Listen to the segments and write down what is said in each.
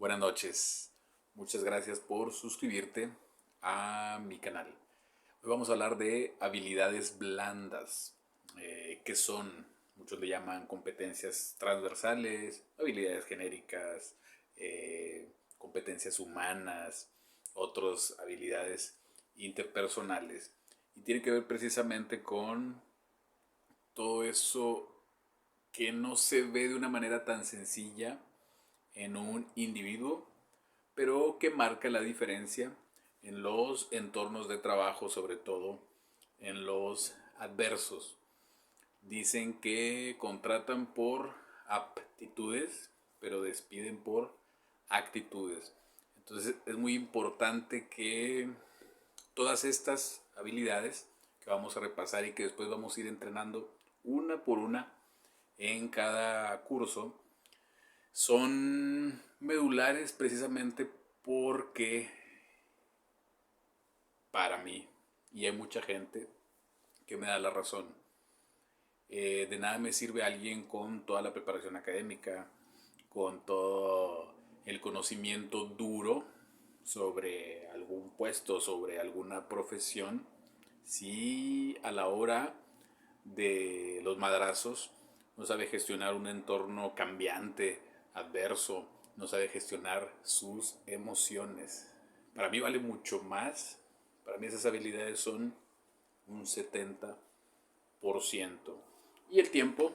Buenas noches. Muchas gracias por suscribirte a mi canal. Hoy vamos a hablar de habilidades blandas. ¿Qué son? Muchos le llaman competencias transversales, habilidades genéricas, competencias humanas, otras habilidades interpersonales. Y tiene que ver precisamente con todo eso que no se ve de una manera tan sencilla en un individuo, pero que marca la diferencia en los entornos de trabajo, sobre todo en los adversos. Dicen que contratan por aptitudes, pero despiden por actitudes. Entonces es muy importante que todas estas habilidades que vamos a repasar y que después vamos a ir entrenando una por una en cada curso son medulares precisamente porque para mí, y hay mucha gente que me da la razón, de nada me sirve alguien con toda la preparación académica, con todo el conocimiento duro sobre algún puesto, sobre alguna profesión, si a la hora de los madrazos no sabe gestionar un entorno cambiante, adverso, no sabe gestionar sus emociones. Para mí vale mucho más, para mí esas habilidades son un 70%. Y el tiempo,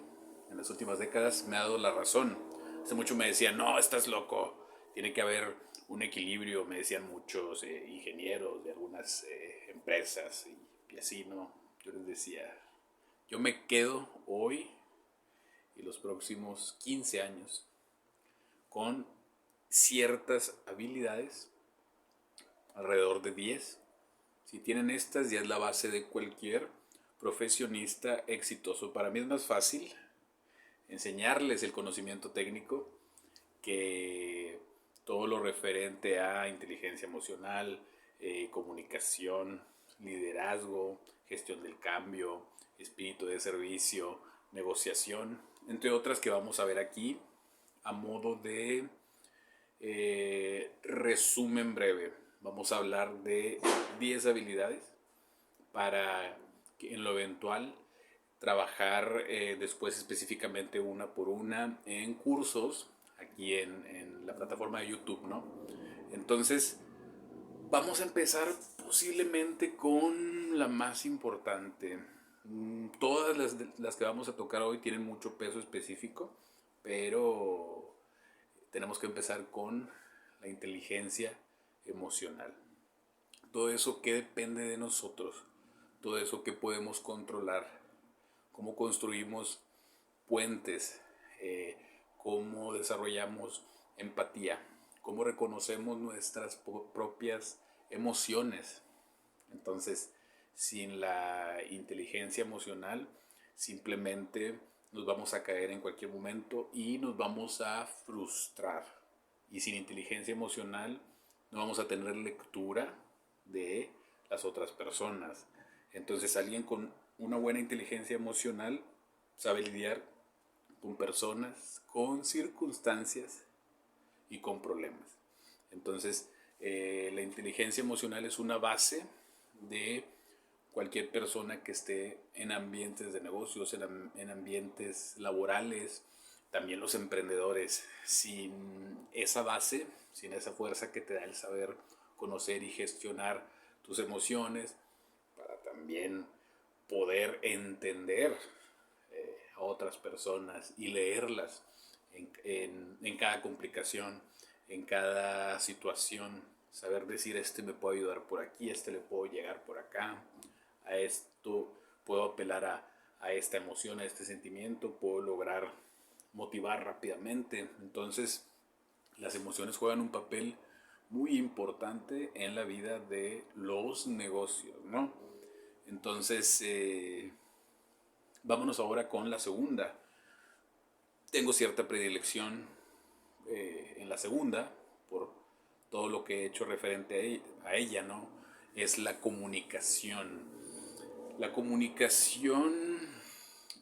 en las últimas décadas, me ha dado la razón. Hace mucho me decían, no, estás loco, tiene que haber un equilibrio, me decían muchos ingenieros de algunas empresas y así, ¿no? Yo les decía, yo me quedo hoy y los próximos 15 años con ciertas habilidades, alrededor de 10. Si tienen estas, ya es la base de cualquier profesionista exitoso. Para mí es más fácil enseñarles el conocimiento técnico que todo lo referente a inteligencia emocional, comunicación, liderazgo, gestión del cambio, espíritu de servicio, negociación, entre otras que vamos a ver aquí a modo de resumen breve. Vamos a hablar de 10 habilidades para que en lo eventual trabajar después específicamente una por una en cursos aquí en la plataforma de YouTube, ¿no? Entonces, vamos a empezar posiblemente con la más importante. Todas las que vamos a tocar hoy tienen mucho peso específico, pero tenemos que empezar con la inteligencia emocional. Todo eso que depende de nosotros, todo eso que podemos controlar, cómo construimos puentes, cómo desarrollamos empatía, cómo reconocemos nuestras propias emociones. Entonces, sin la inteligencia emocional, simplemente nos vamos a caer en cualquier momento y nos vamos a frustrar. Y sin inteligencia emocional, no vamos a tener lectura de las otras personas. Entonces, alguien con una buena inteligencia emocional sabe lidiar con personas, con circunstancias y con problemas. Entonces, la inteligencia emocional es una base de cualquier persona que esté en ambientes de negocios, en ambientes laborales, también los emprendedores. Sin esa base, sin esa fuerza que te da el saber conocer y gestionar tus emociones, para también poder entender a otras personas y leerlas en cada complicación, en cada situación, saber decir, este me puede ayudar por aquí, este le puedo llegar por acá, a esto puedo apelar a esta emoción, a este sentimiento, puedo lograr motivar rápidamente. Entonces, las emociones juegan un papel muy importante en la vida de los negocios, ¿no? Entonces, vámonos ahora con la segunda. Tengo cierta predilección en la segunda por todo lo que he hecho referente a ella, ¿no? Es la comunicación. La comunicación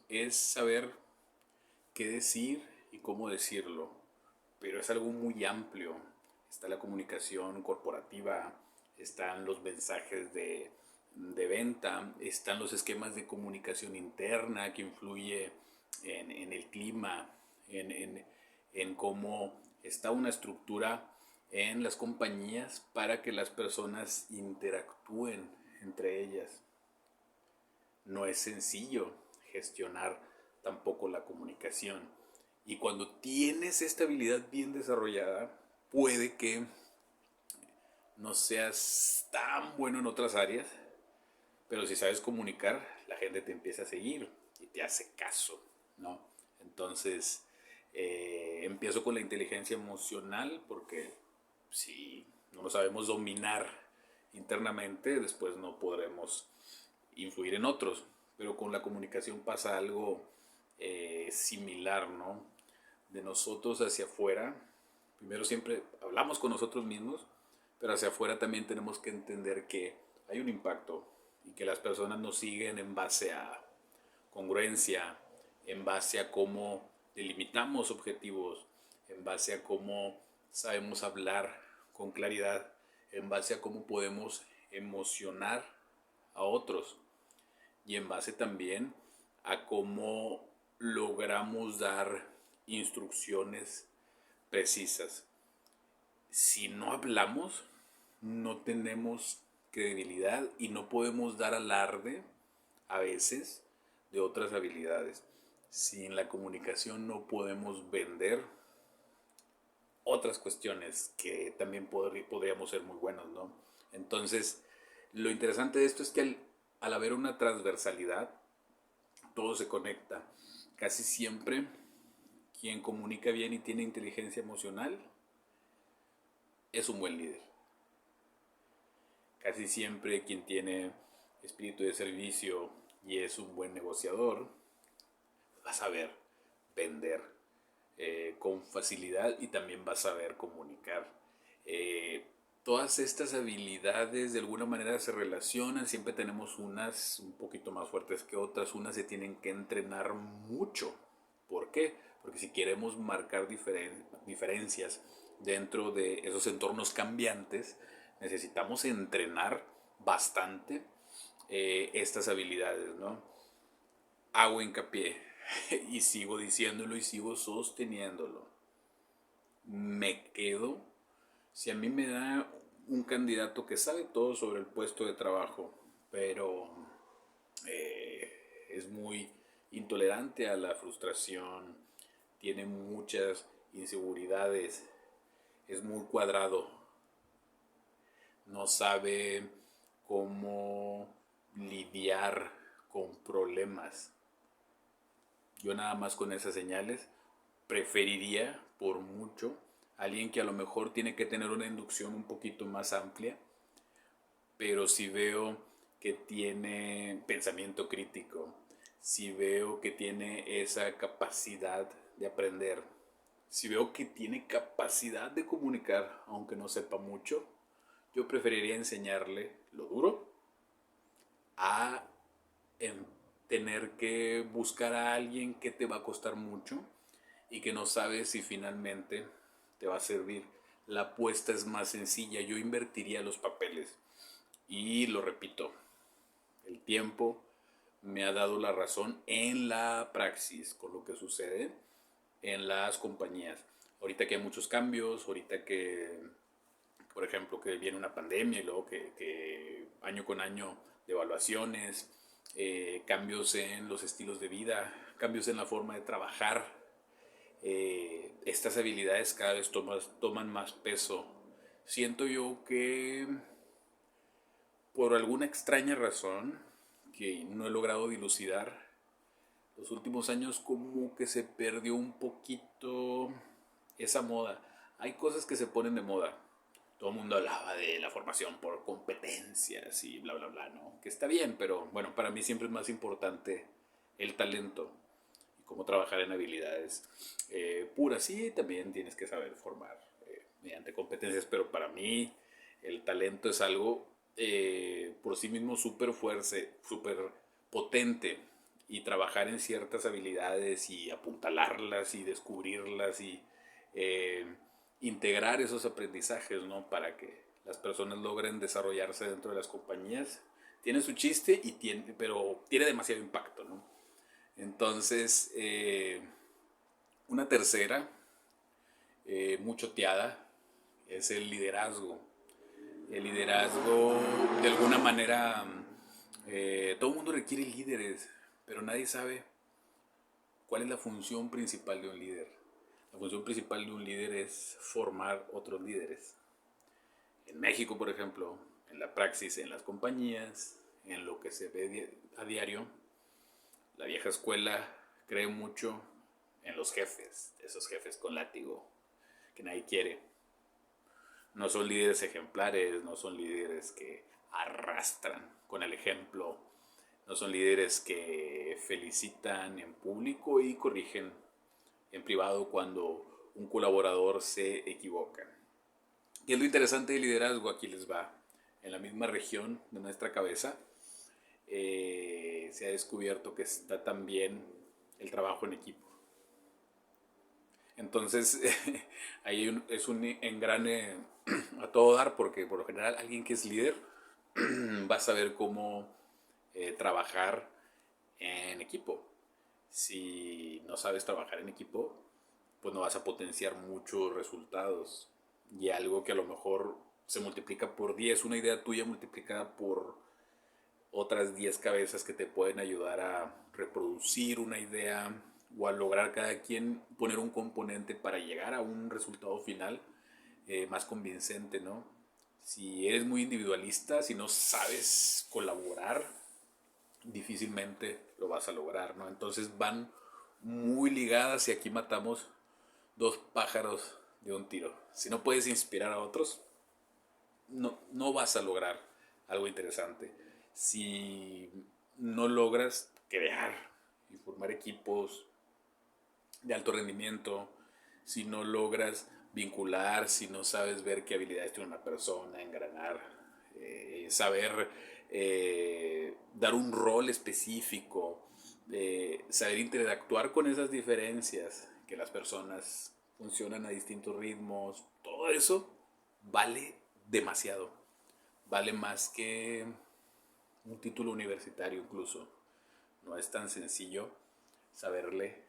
es saber qué decir y cómo decirlo, pero es algo muy amplio. está la comunicación corporativa, están los mensajes de venta, están los esquemas de comunicación interna que influye en el clima, en cómo está una estructura en las compañías para que las personas interactúen entre ellas. No es sencillo gestionar tampoco la comunicación. Y cuando tienes esta habilidad bien desarrollada, puede que no seas tan bueno en otras áreas, pero si sabes comunicar, la gente te empieza a seguir y te hace caso, ¿no? Entonces, empiezo con la inteligencia emocional porque si no lo sabemos dominar internamente, después no podremos influir en otros. Pero con la comunicación pasa algo similar, ¿no? De nosotros hacia afuera, primero siempre hablamos con nosotros mismos, pero hacia afuera también tenemos que entender que hay un impacto y que las personas nos siguen en base a congruencia, en base a cómo delimitamos objetivos, en base a cómo sabemos hablar con claridad, en base a cómo podemos emocionar a otros y en base también a cómo logramos dar instrucciones precisas. Si no hablamos, no tenemos credibilidad y no podemos dar alarde a veces de otras habilidades. Sin la comunicación no podemos vender otras cuestiones que también podríamos ser muy buenos, ¿no? Entonces, lo interesante de esto es que al haber una transversalidad, todo se conecta. Casi siempre quien comunica bien y tiene inteligencia emocional es un buen líder. Casi siempre quien tiene espíritu de servicio y es un buen negociador va a saber vender con facilidad y también va a saber comunicar. Todas estas habilidades de alguna manera se relacionan, siempre tenemos unas un poquito más fuertes que otras, unas se tienen que entrenar mucho. ¿Por qué? Porque si queremos marcar diferencias dentro de esos entornos cambiantes, necesitamos entrenar bastante estas habilidades, ¿no? Hago hincapié y sigo diciéndolo y sigo sosteniéndolo. Me quedo si a mí me da un candidato que sabe todo sobre el puesto de trabajo, pero es muy intolerante a la frustración, tiene muchas inseguridades, es muy cuadrado, no sabe cómo lidiar con problemas. Yo nada más con esas señales preferiría por mucho a alguien que a lo mejor tiene que tener una inducción un poquito más amplia, pero si veo que tiene pensamiento crítico, si veo que tiene esa capacidad de aprender, si veo que tiene capacidad de comunicar, aunque no sepa mucho, yo preferiría enseñarle lo duro a tener que buscar a alguien que te va a costar mucho y que no sabes si finalmente te va a servir. La apuesta es más sencilla, yo invertiría los papeles y lo repito, el tiempo me ha dado la razón en la praxis con lo que sucede en las compañías. Ahorita que hay muchos cambios, ahorita que, por ejemplo, que viene una pandemia y luego que año con año devaluaciones, cambios en los estilos de vida, cambios en la forma de trabajar, estas habilidades cada vez toman más peso. Siento yo que por alguna extraña razón que no he logrado dilucidar, los últimos años como que se perdió un poquito esa moda. Hay cosas que se ponen de moda. Todo el mundo hablaba de la formación por competencias y bla, bla, bla, ¿no? Que está bien, pero bueno, para mí siempre es más importante el talento y cómo trabajar en habilidades puras. Sí, también tienes que saber formar mediante competencias, pero para mí el talento es algo por sí mismo súper fuerte, súper potente, y trabajar en ciertas habilidades y apuntalarlas y descubrirlas y integrar esos aprendizajes, ¿no? Para que las personas logren desarrollarse dentro de las compañías. Tiene su chiste, pero tiene demasiado impacto, ¿no? Entonces, una tercera, muy choteada, es el liderazgo. El liderazgo, de alguna manera, todo el mundo requiere líderes, pero nadie sabe cuál es la función principal de un líder. La función principal de un líder es formar otros líderes. En México, por ejemplo, en la praxis, en las compañías, en lo que se ve a diario, la vieja escuela cree mucho en los jefes, esos jefes con látigo que nadie quiere. No son líderes ejemplares, no son líderes que arrastran con el ejemplo, no son líderes que felicitan en público y corrigen en privado cuando un colaborador se equivoca. Y es lo interesante del liderazgo, aquí les va. En la misma región de nuestra cabeza se ha descubierto que está también el trabajo en equipo. Entonces, ahí es un engrane a todo dar, porque por lo general alguien que es líder va a saber cómo trabajar en equipo. Si no sabes trabajar en equipo, pues no vas a potenciar muchos resultados. Y algo que a lo mejor se multiplica por 10, una idea tuya multiplicada por otras 10 cabezas que te pueden ayudar a reproducir una idea o a lograr cada quien poner un componente para llegar a un resultado final más convincente, ¿no? Si eres muy individualista, si no sabes colaborar, difícilmente lo vas a lograr, ¿no? Entonces van muy ligadas y aquí matamos dos pájaros de un tiro. Si no puedes inspirar a otros, no vas a lograr algo interesante. Si no logras crear y formar equipos de alto rendimiento, si no logras vincular, si no sabes ver qué habilidades tiene una persona, engranar, saber dar un rol específico, saber interactuar con esas diferencias, que las personas funcionan a distintos ritmos, todo eso vale demasiado. Vale más que un título universitario incluso. No es tan sencillo saberle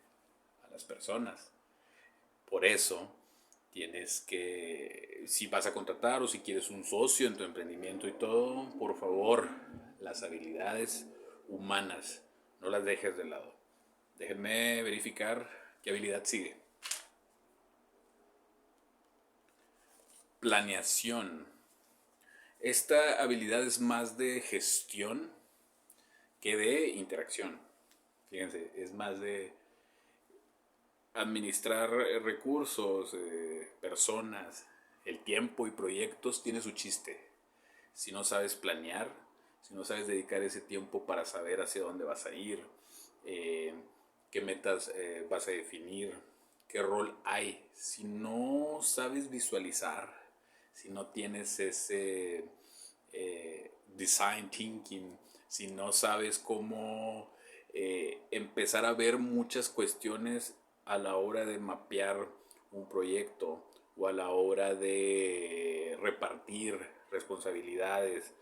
a las personas. Por eso tienes que, si vas a contratar o si quieres un socio en tu emprendimiento y todo, por favor, las habilidades humanas, no las dejes de lado. Déjenme verificar qué habilidad sigue. Planeación. Esta habilidad es más de gestión que de interacción. Fíjense, es más de administrar recursos, personas, el tiempo y proyectos. Tiene su chiste. Si no sabes planear, si no sabes dedicar ese tiempo para saber hacia dónde vas a ir, eh, qué metas vas a definir, qué rol hay, si no sabes visualizar, si no tienes ese design thinking, si no sabes cómo empezar a ver muchas cuestiones a la hora de mapear un proyecto o a la hora de repartir responsabilidades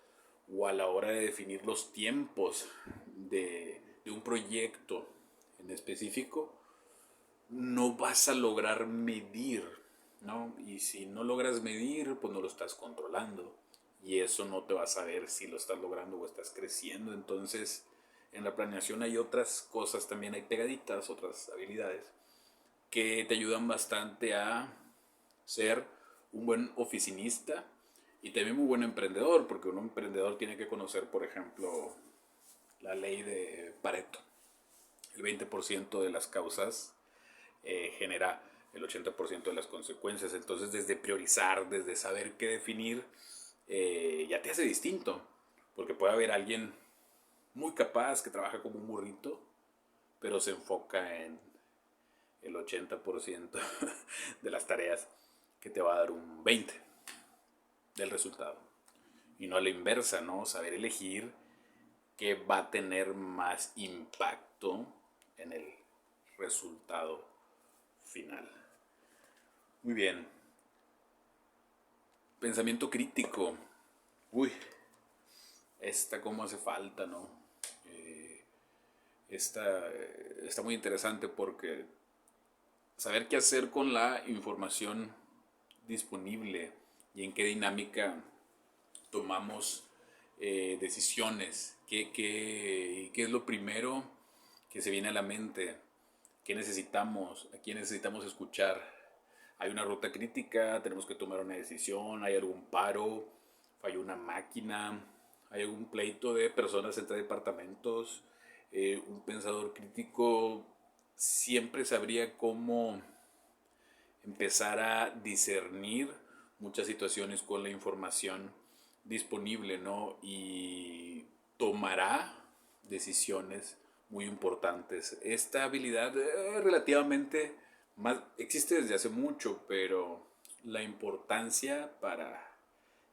o a la hora de definir los tiempos de un proyecto en específico, no vas a lograr medir, ¿no? Y si no logras medir, pues no lo estás controlando. Y eso no te va a saber si lo estás logrando o estás creciendo. Entonces, en la planeación hay otras cosas también, hay pegaditas, otras habilidades que te ayudan bastante a ser un buen oficinista y también muy buen emprendedor, porque un emprendedor tiene que conocer, por ejemplo, la ley de Pareto. El 20% de las causas genera el 80% de las consecuencias. Entonces, desde priorizar, desde saber qué definir, ya te hace distinto. Porque puede haber alguien muy capaz que trabaja como un burrito, pero se enfoca en el 80% de las tareas, que te va a dar un 20% del resultado. Y no a la inversa, ¿no? Saber elegir qué va a tener más impacto en el resultado final. Muy bien. Pensamiento crítico. Uy, esta cómo hace falta, ¿no? Está muy interesante porque saber qué hacer con la información disponible y en qué dinámica tomamos decisiones, qué es lo primero que se viene a la mente, qué necesitamos, a quién necesitamos escuchar. Hay una ruta crítica, tenemos que tomar una decisión, hay algún paro, falló una máquina, hay algún pleito de personas entre departamentos. Un pensador crítico siempre sabría cómo empezar a discernir muchas situaciones con la información disponible, ¿no? Y tomará decisiones muy importantes. Esta habilidad relativamente más, existe desde hace mucho, pero la importancia para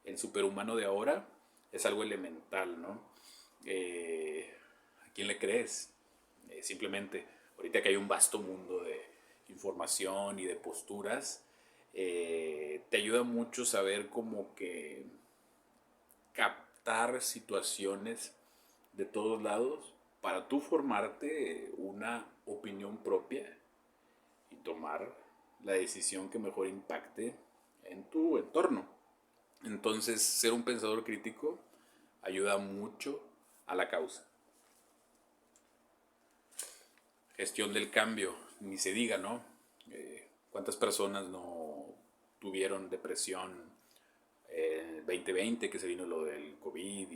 el superhumano de ahora es algo elemental, ¿no? ¿A quién le crees? Simplemente, ahorita que hay un vasto mundo de información y de posturas, te ayuda mucho saber como que captar situaciones de todos lados para tú formarte una opinión propia y tomar la decisión que mejor impacte en tu entorno. Entonces, ser un pensador crítico ayuda mucho a la causa. Gestión del cambio, ni se diga, ¿no? ¿Cuántas personas no tuvieron depresión en el 2020 que se vino lo del COVID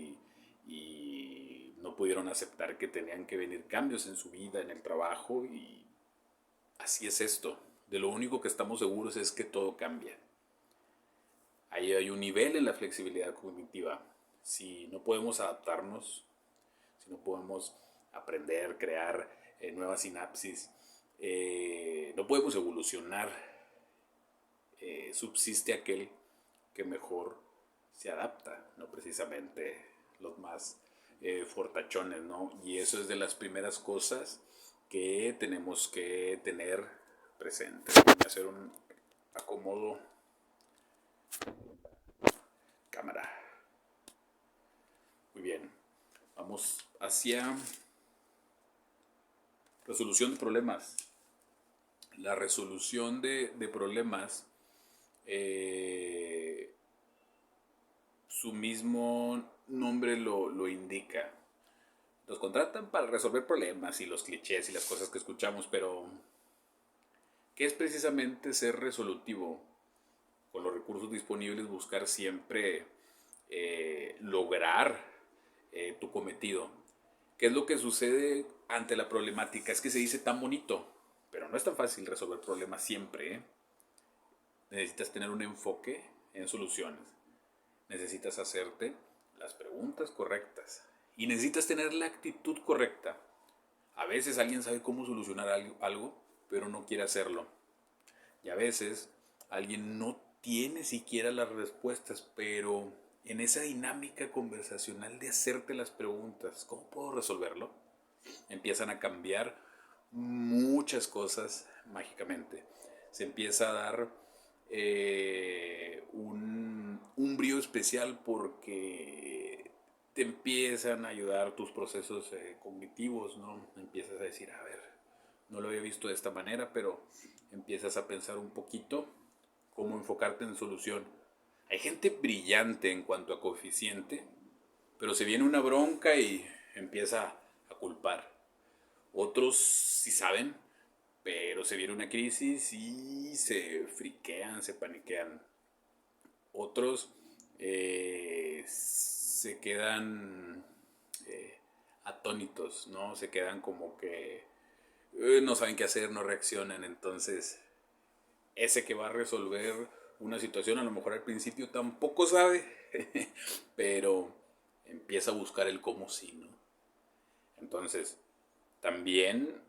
y no pudieron aceptar que tenían que venir cambios en su vida, en el trabajo? Y así es esto. De lo único que estamos seguros es que todo cambia. Ahí hay un nivel en la flexibilidad cognitiva. Si no podemos adaptarnos, si no podemos aprender, crear nuevas sinapsis, no podemos evolucionar. Subsiste aquel que mejor se adapta, no precisamente los más fortachones, ¿no? Y eso es de las primeras cosas que tenemos que tener presente. Voy a hacer un acomodo cámara. Muy bien, vamos hacia resolución de problemas. La resolución de problemas, su mismo nombre lo indica. Nos contratan para resolver problemas y los clichés y las cosas que escuchamos, pero ¿qué es precisamente ser resolutivo? Con los recursos disponibles buscar siempre lograr tu cometido. ¿Qué es lo que sucede ante la problemática? Es que se dice tan bonito, pero no es tan fácil resolver problemas siempre, ¿eh? Necesitas tener un enfoque en soluciones. Necesitas hacerte las preguntas correctas. Y necesitas tener la actitud correcta. A veces alguien sabe cómo solucionar algo, pero no quiere hacerlo. Y a veces alguien no tiene siquiera las respuestas, pero en esa dinámica conversacional de hacerte las preguntas, ¿cómo puedo resolverlo? Empiezan a cambiar muchas cosas mágicamente. Se empieza a dar un brío especial porque te empiezan a ayudar tus procesos cognitivos, ¿no? Empiezas a decir, a ver, no lo había visto de esta manera, pero empiezas a pensar un poquito cómo enfocarte en solución. Hay gente brillante en cuanto a coeficiente, pero se viene una bronca y empieza a culpar. Otros sí saben, pero se viene una crisis y se friquean, se paniquean. Otros se quedan atónitos, ¿no? Se quedan como que no saben qué hacer, no reaccionan. Entonces, ese que va a resolver una situación a lo mejor al principio tampoco sabe, pero empieza a buscar el cómo sí, ¿no? Entonces, también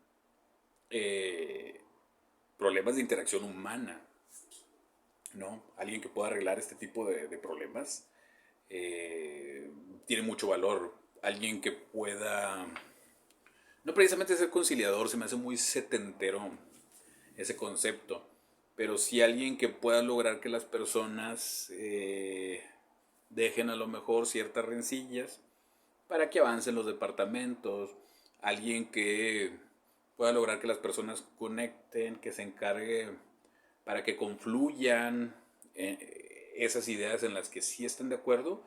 problemas de interacción humana, ¿no? Alguien que pueda arreglar este tipo de problemas tiene mucho valor. Alguien que pueda, no precisamente ser conciliador, se me hace muy setentero ese concepto, pero sí alguien que pueda lograr que las personas dejen a lo mejor ciertas rencillas para que avancen los departamentos, alguien que pueda lograr que las personas conecten, que se encargue para que confluyan esas ideas en las que sí están de acuerdo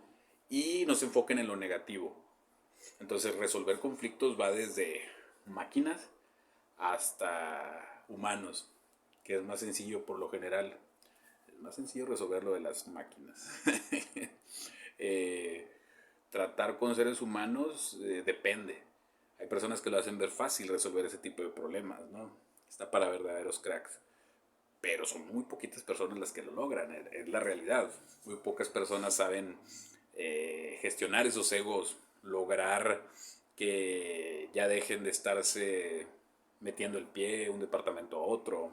y no se enfoquen en lo negativo. Entonces resolver conflictos va desde máquinas hasta humanos, que es más sencillo por lo general. Es más sencillo resolver lo de las máquinas. eh, Tratar con seres humanos depende. Hay personas que lo hacen ver fácil resolver ese tipo de problemas, ¿no? Está para verdaderos cracks. Pero son muy poquitas personas las que lo logran, es la realidad. Muy pocas personas saben gestionar esos egos, lograr que ya dejen de estarse metiendo el pie un departamento a otro,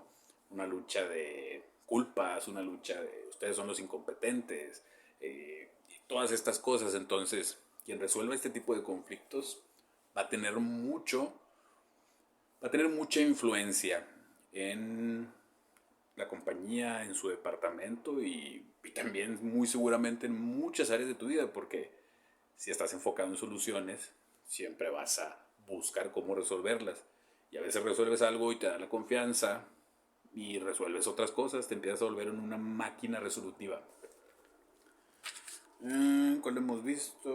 una lucha de culpas, una lucha de ustedes son los incompetentes, todas estas cosas. Entonces, quien resuelva este tipo de conflictos va a tener va a tener mucha influencia en la compañía, en su departamento y también muy seguramente en muchas áreas de tu vida, porque si estás enfocado en soluciones, siempre vas a buscar cómo resolverlas. Y a veces resuelves algo y te da la confianza y resuelves otras cosas, te empiezas a volver en una máquina resolutiva. ¿Cuál hemos visto?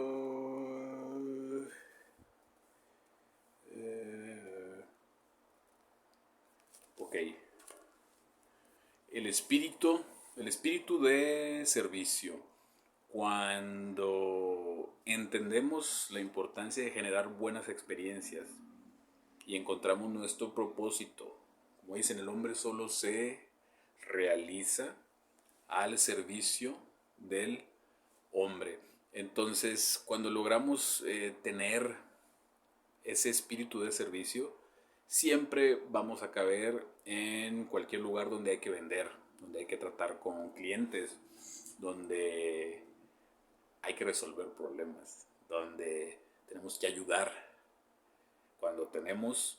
Ok. El espíritu, el espíritu de servicio. Cuando entendemos la importancia de generar buenas experiencias y encontramos nuestro propósito, como dicen, el hombre solo se realiza al servicio del hombre. Entonces, cuando logramos tener ese espíritu de servicio, siempre vamos a caber en cualquier lugar donde hay que vender, donde hay que tratar con clientes, donde hay que resolver problemas, donde tenemos que ayudar. Cuando tenemos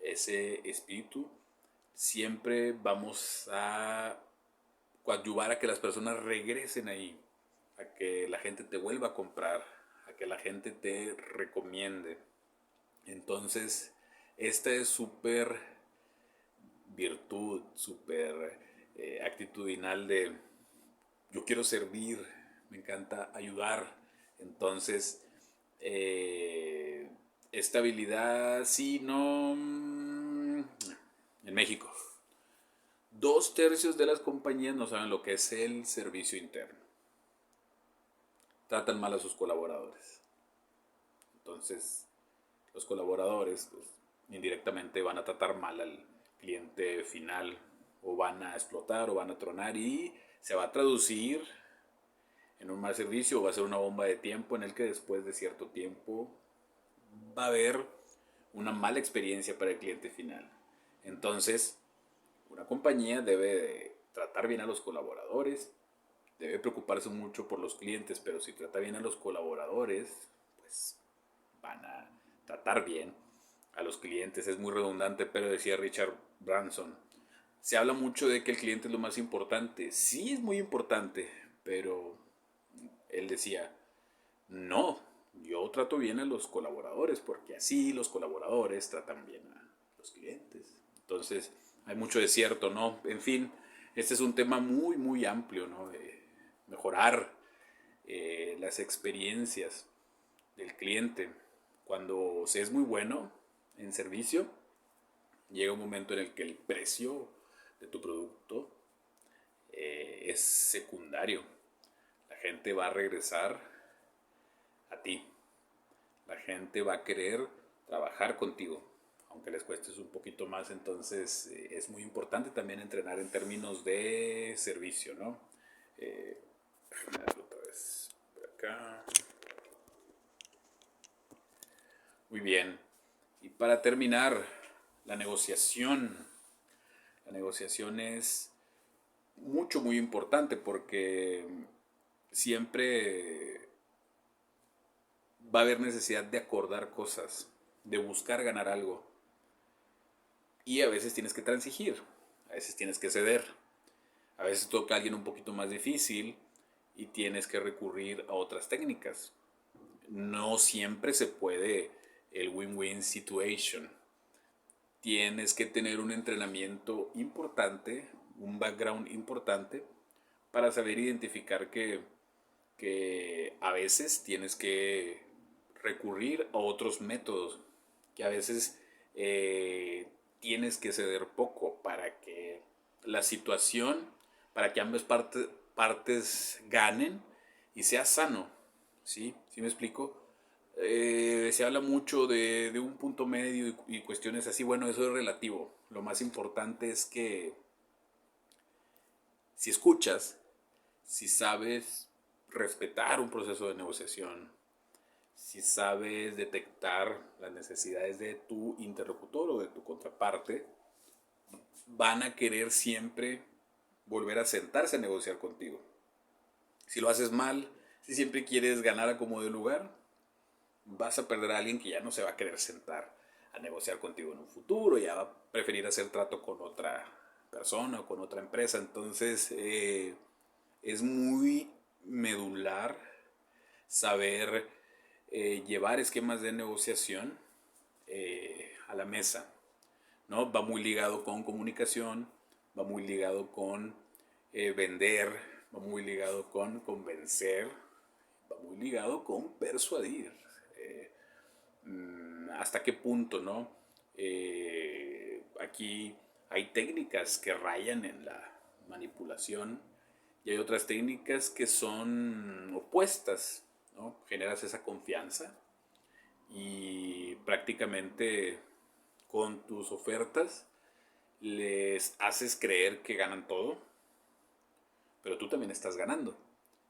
ese espíritu, siempre vamos a coadyuvar a que las personas regresen ahí, a que la gente te vuelva a comprar, a que la gente te recomiende. Entonces, esta es súper virtud, súper actitudinal de yo quiero servir, me encanta ayudar. Entonces, esta habilidad, sí, no. En México, 2/3 de las compañías no saben lo que es el servicio interno. Tratan mal a sus colaboradores. Entonces, los colaboradores pues, indirectamente van a tratar mal al cliente final, o van a explotar o van a tronar, y se va a traducir en un mal servicio, o va a ser una bomba de tiempo en el que después de cierto tiempo va a haber una mala experiencia para el cliente final. Entonces, una compañía debe de tratar bien a los colaboradores, debe preocuparse mucho por los clientes, pero si trata bien a los colaboradores, pues van a tratar bien a los clientes. Es muy redundante, pero decía Richard Branson, se habla mucho de que el cliente es lo más importante. Sí, es muy importante, pero él decía, no, yo trato bien a los colaboradores, porque así los colaboradores tratan bien a los clientes. Entonces, hay mucho de cierto, ¿no? En fin, este es un tema muy, muy amplio, ¿no? De mejorar las experiencias del cliente. Cuando se es muy bueno en servicio, llega un momento en el que el precio de tu producto es secundario. La gente va a regresar a ti. La gente va a querer trabajar contigo, aunque les cuestes un poquito más. Entonces es muy importante también entrenar en términos de servicio, ¿no? Déjame darlo otra vez por acá. Muy bien. Y para terminar, la negociación. La negociación es mucho, muy importante, porque siempre va a haber necesidad de acordar cosas, de buscar ganar algo. Y a veces tienes que transigir, a veces tienes que ceder. A veces toca a alguien un poquito más difícil y tienes que recurrir a otras técnicas. No siempre se puede el win-win situation. Tienes que tener un entrenamiento importante, un background importante para saber identificar que a veces tienes que recurrir a otros métodos, que a veces tienes que ceder poco para que la situación, para que ambas partes ganen y sea sano. ¿Sí? ¿Sí me explico? Se habla mucho de un punto medio y cuestiones así. Bueno, eso es relativo. Lo más importante es que si escuchas, si sabes respetar un proceso de negociación, si sabes detectar las necesidades de tu interlocutor o de tu contraparte, van a querer siempre volver a sentarse a negociar contigo. Si lo haces mal, si siempre quieres ganar a como de lugar, vas a perder a alguien que ya no se va a querer sentar a negociar contigo en un futuro, ya va a preferir hacer trato con otra persona o con otra empresa. Entonces, es muy medular saber llevar esquemas de negociación a la mesa, ¿no? Va muy ligado con comunicación, va muy ligado con vender, va muy ligado con convencer, va muy ligado con persuadir. ¿Hasta qué punto, no? Aquí hay técnicas que rayan en la manipulación y hay otras técnicas que son opuestas, ¿no? Generas esa confianza y prácticamente con tus ofertas les haces creer que ganan todo, pero tú también estás ganando.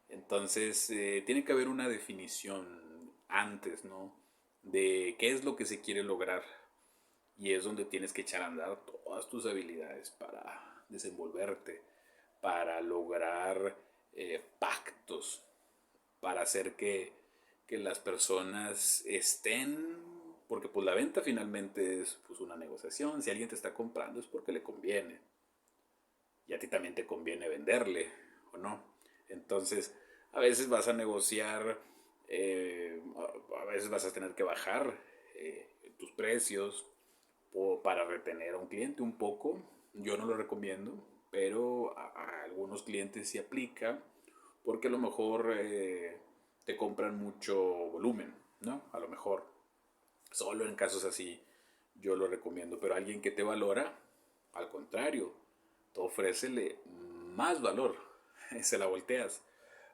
Entonces, tiene que haber una definición antes, ¿no? De qué es lo que se quiere lograr. Y es donde tienes que echar a andar todas tus habilidades para desenvolverte, para lograr pactos, para hacer que las personas estén, porque pues la venta finalmente es pues una negociación. Si alguien te está comprando es porque le conviene y a ti también te conviene venderle o no. Entonces a veces vas a negociar, a veces vas a tener que bajar tus precios o para retener a un cliente un poco. Yo no lo recomiendo, pero a algunos clientes sí aplica porque a lo mejor te compran mucho volumen, ¿no? A lo mejor solo en casos así yo lo recomiendo, pero alguien que te valora, al contrario, te ofrécele más valor, se la volteas,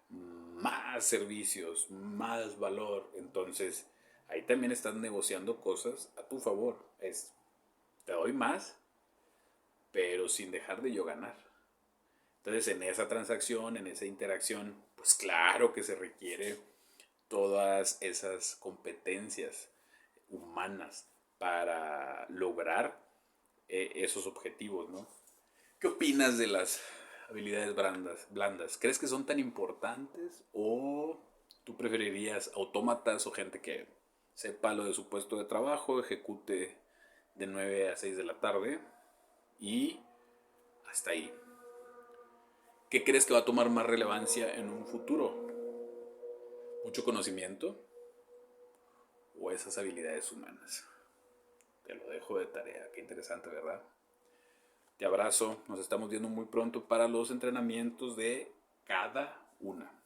más servicios, más valor, entonces ahí también estás negociando cosas a tu favor, es te doy más, pero sin dejar de yo ganar. Entonces en esa transacción, en esa interacción, pues claro que se requiere todas esas competencias humanas para lograr esos objetivos, ¿no? ¿Qué opinas de las habilidades blandas? ¿Crees que son tan importantes o tú preferirías autómatas o gente que sepa lo de su puesto de trabajo, ejecute de 9 a 6 de la tarde y hasta ahí? ¿Qué crees que va a tomar más relevancia en un futuro? ¿Mucho conocimiento o esas habilidades humanas? Te lo dejo de tarea. Qué interesante, ¿verdad? Te abrazo. Nos estamos viendo muy pronto para los entrenamientos de cada una.